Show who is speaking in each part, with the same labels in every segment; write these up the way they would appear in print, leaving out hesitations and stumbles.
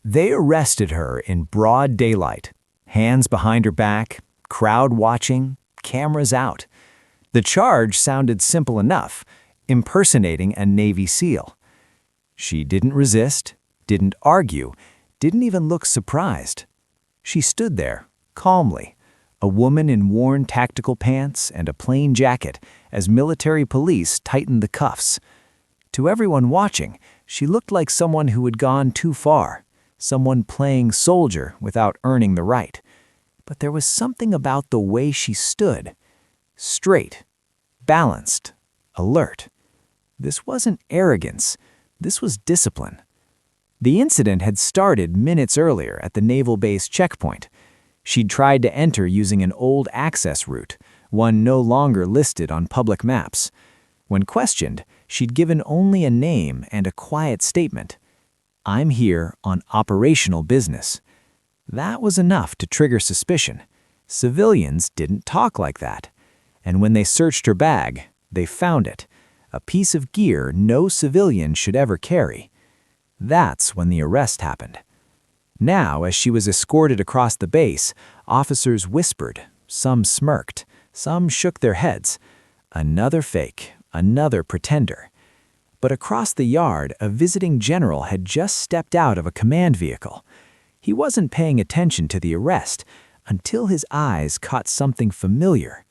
Speaker 1: They arrested her in broad daylight, hands behind her back, crowd watching, cameras out. The charge sounded simple enough: impersonating a Navy SEAL. She didn't resist, didn't argue, didn't even look surprised. She stood there, calmly, a woman in worn tactical pants and a plain jacket, as military police tightened the cuffs. To everyone watching, she looked like someone who had gone too far, someone playing soldier without earning the right. But there was something about the way she stood. Straight, balanced, alert. This wasn't arrogance. This was discipline. The incident had started minutes earlier at the naval base checkpoint. She'd tried to enter using an old access route, one no longer listed on public maps. When questioned, she'd given only a name and a quiet statement: "I'm here on operational business." That was enough to trigger suspicion. Civilians didn't talk like that. And when they searched her bag, they found it: a piece of gear no civilian should ever carry. That's when the arrest happened. Now, as she was escorted across the base, officers whispered, some smirked, some shook their heads. Another fake, another pretender. But across the yard, a visiting general had just stepped out of a command vehicle. He wasn't paying attention to the arrest until his eyes caught something familiar,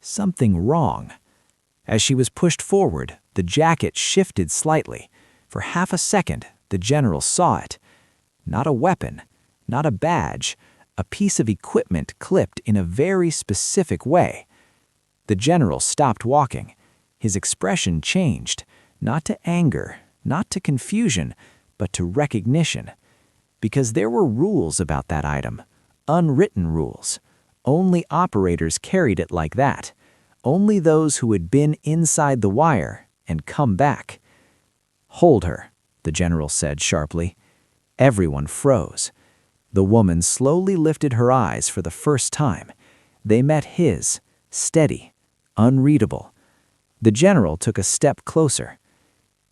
Speaker 1: something wrong. As she was pushed forward, the jacket shifted slightly. For half a second, the general saw it. Not a weapon, not a badge, a piece of equipment clipped in a very specific way. The general stopped walking. His expression changed, not to anger, not to confusion, but to recognition. Because there were rules about that item, unwritten rules. Only operators carried it like that. Only those who had been inside the wire and come back. "Hold her," the general said sharply. Everyone froze. The woman slowly lifted her eyes for the first time. They met his, steady, unreadable. The general took a step closer.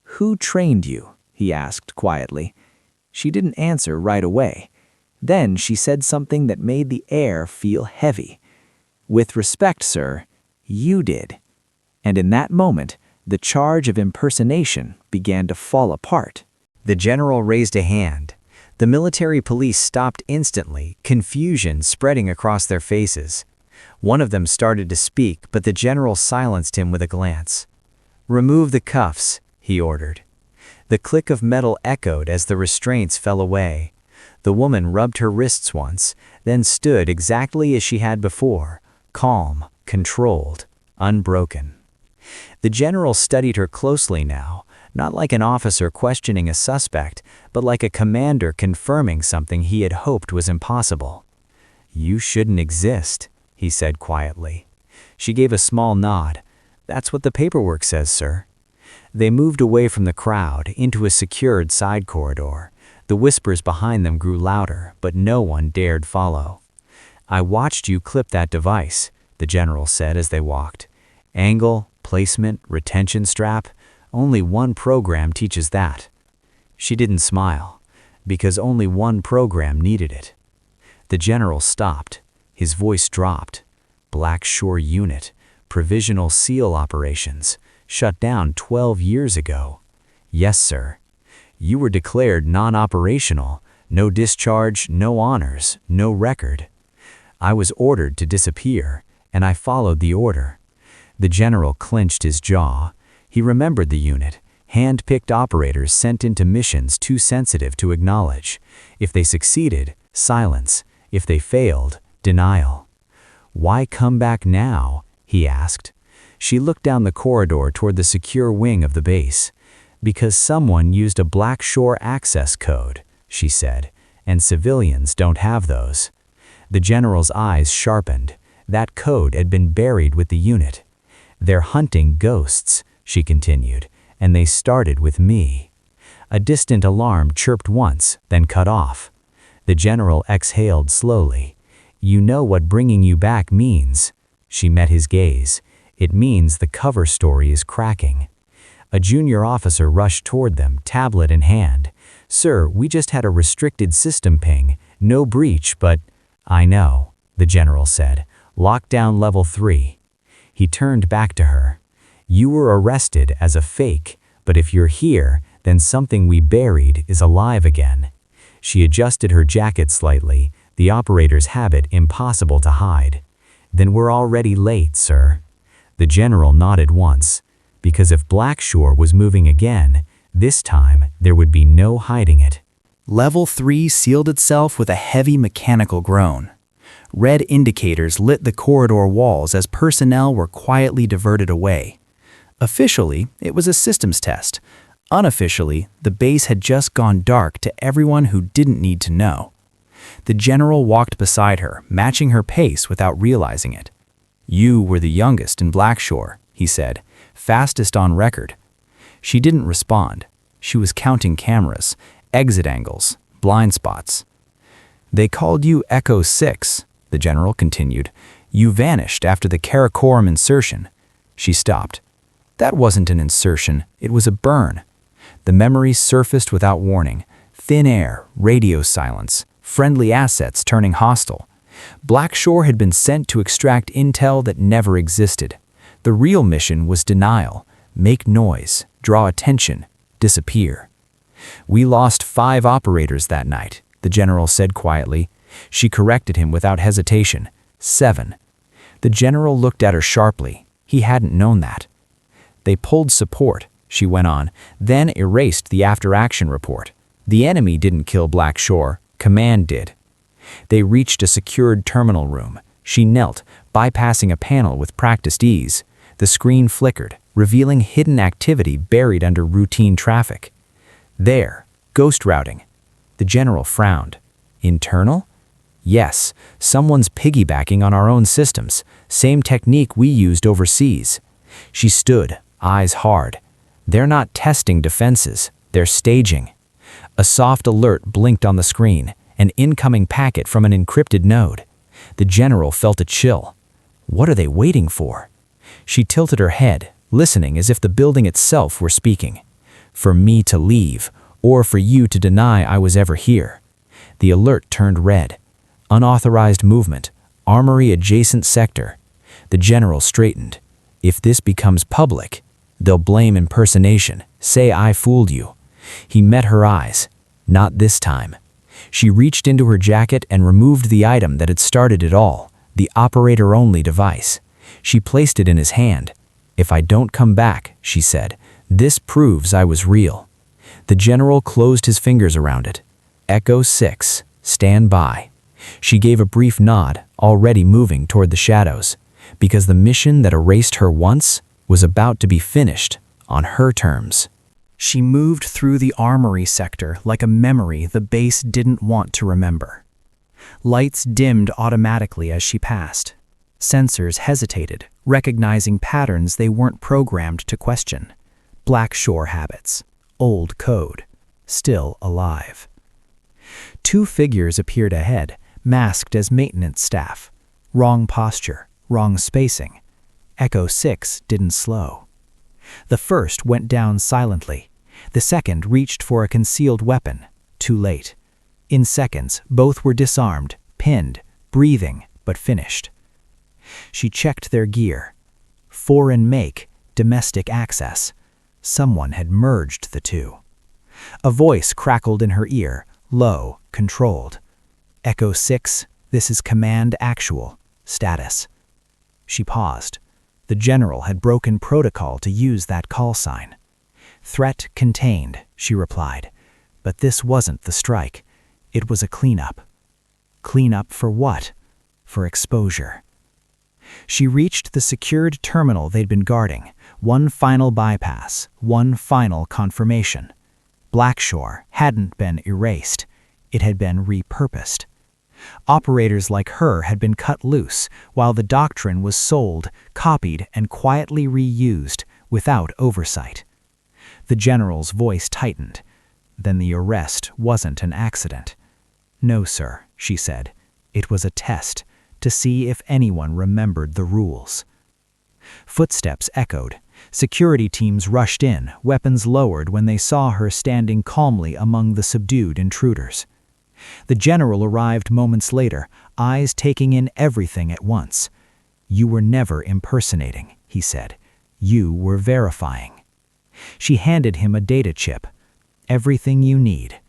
Speaker 1: "Who trained you?" he asked quietly. She didn't answer right away. Then she said something that made the air feel heavy. "With respect, sir, you did." And in that moment, the charge of impersonation began to fall apart. The general raised a hand. The military police stopped instantly, confusion spreading across their faces. One of them started to speak, but the general silenced him with a glance. "Remove the cuffs," he ordered. The click of metal echoed as the restraints fell away. The woman rubbed her wrists once, then stood exactly as she had before, calm, controlled, unbroken. The general studied her closely now, not like an officer questioning a suspect, but like a commander confirming something he had hoped was impossible. "You shouldn't exist," he said quietly. She gave a small nod. "That's what the paperwork says, sir." They moved away from the crowd into a secured side corridor. The whispers behind them grew louder, but no one dared follow. "I watched you clip that device," the general said as they walked. "Angle, placement, retention strap. Only one program teaches that." She didn't smile, because only one program needed it. The general stopped. His voice dropped. "Black Shore Unit, Provisional SEAL Operations, shut down 12 years ago." "Yes, sir." "You were declared non-operational, no discharge, no honors, no record." "I was ordered to disappear, and I followed the order." The general clenched his jaw. He remembered the unit, hand-picked operators sent into missions too sensitive to acknowledge. If they succeeded, silence. If they failed, denial. "Why come back now?" he asked. She looked down the corridor toward the secure wing of the base. "Because someone used a Black Shore access code," she said, "and civilians don't have those." The general's eyes sharpened. That code had been buried with the unit. "They're hunting ghosts," she continued, "and they started with me." A distant alarm chirped once, then cut off. The general exhaled slowly. "You know what bringing you back means." She met his gaze. "It means the cover story is cracking." A junior officer rushed toward them, tablet in hand. "Sir, we just had a restricted system ping. No breach, but—" "I know," the general said. "Lockdown level 3. He turned back to her. "You were arrested as a fake, but if you're here, then something we buried is alive again." She adjusted her jacket slightly, the operator's habit impossible to hide. "Then we're already late, sir." The general nodded once, because if Blackshore was moving again, this time there would be no hiding it.
Speaker 2: Level 3 sealed itself with a heavy mechanical groan. Red indicators lit the corridor walls as personnel were quietly diverted away. Officially, it was a systems test. Unofficially, the base had just gone dark to everyone who didn't need to know. The general walked beside her, matching her pace without realizing it. "You were the youngest in Blackshore," he said, "fastest on record." She didn't respond. She was counting cameras, exit angles, blind spots. "They called you Echo 6, the general continued. "You vanished after the Karakoram insertion." She stopped. "That wasn't an insertion, it was a burn." The memories surfaced without warning. Thin air, radio silence, friendly assets turning hostile. Blackshore had been sent to extract intel that never existed. The real mission was denial. Make noise, draw attention, disappear. "We lost 5 operators that night," the general said quietly. She corrected him without hesitation. 7. The general looked at her sharply. He hadn't known that. "They pulled support," she went on, then erased the after-action report. "The enemy didn't kill Blackshore, command did." They reached a secured terminal room. She knelt, bypassing a panel with practiced ease. The screen flickered, revealing hidden activity buried under routine traffic. "There, ghost routing." The general frowned. "Internal?" "Yes, someone's piggybacking on our own systems. Same technique we used overseas." She stood, eyes hard. "They're not testing defenses, they're staging." A soft alert blinked on the screen, an incoming packet from an encrypted node. The general felt a chill. What are they waiting for? She tilted her head, listening as if the building itself were speaking. "For me to leave, or for you to deny I was ever here." The alert turned red. Unauthorized movement, armory adjacent sector. The general straightened. "If this becomes public, they'll blame impersonation, say I fooled you." He met her eyes. Not this time. She reached into her jacket and removed the item that had started it all, the operator-only device. She placed it in his hand. "If I don't come back," she said, "this proves I was real." The general closed his fingers around it. "Echo 6, stand by." She gave a brief nod, already moving toward the shadows, because the mission that erased her once was about to be finished on her terms. She moved through the armory sector like a memory the base didn't want to remember. Lights dimmed automatically as she passed. Sensors hesitated, recognizing patterns they weren't programmed to question. Blackshore habits, old code, still alive. 2 figures appeared ahead, masked as maintenance staff. Wrong posture, wrong spacing. Echo 6 didn't slow. The first went down silently. The second reached for a concealed weapon. Too late. In seconds, both were disarmed, pinned, breathing, but finished. She checked their gear. Foreign make, domestic access. Someone had merged the two. A voice crackled in her ear, low, controlled. "Echo 6, this is Command Actual. Status." She paused. The general had broken protocol to use that call sign. "Threat contained," she replied. But this wasn't the strike. It was a cleanup. Cleanup for what? For exposure. She reached the secured terminal they'd been guarding. One final bypass, one final confirmation. Blackshore hadn't been erased. It had been repurposed. Operators like her had been cut loose, while the doctrine was sold, copied, and quietly reused, without oversight. The general's voice tightened. Then the arrest wasn't an accident. "No, sir," she said. "It was a test, to see if anyone remembered the rules." Footsteps echoed.
Speaker 1: Security teams rushed in, weapons lowered when they saw her standing calmly among the subdued intruders. The general arrived moments later, eyes taking in everything at once. "You were never impersonating," he said. "You were verifying." She handed him a data chip. "Everything you need.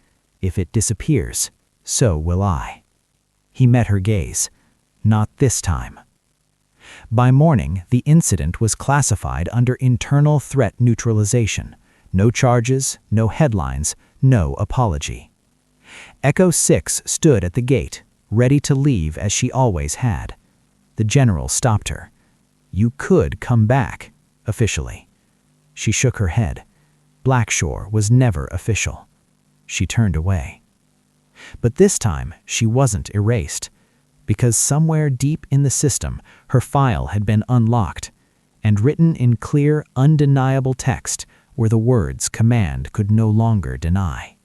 Speaker 1: If it disappears, so will I." He met her gaze. "Not this time." By morning, the incident was classified under internal threat neutralization. No charges, no headlines, no apology. Echo 6 stood at the gate, ready to leave as she always had. The general stopped her. "You could come back, officially." She shook her head. Blackshore was never official. She turned away. But this time, she wasn't erased, because somewhere deep in the system, her file had been unlocked, and written in clear, undeniable text were the words command could no longer deny.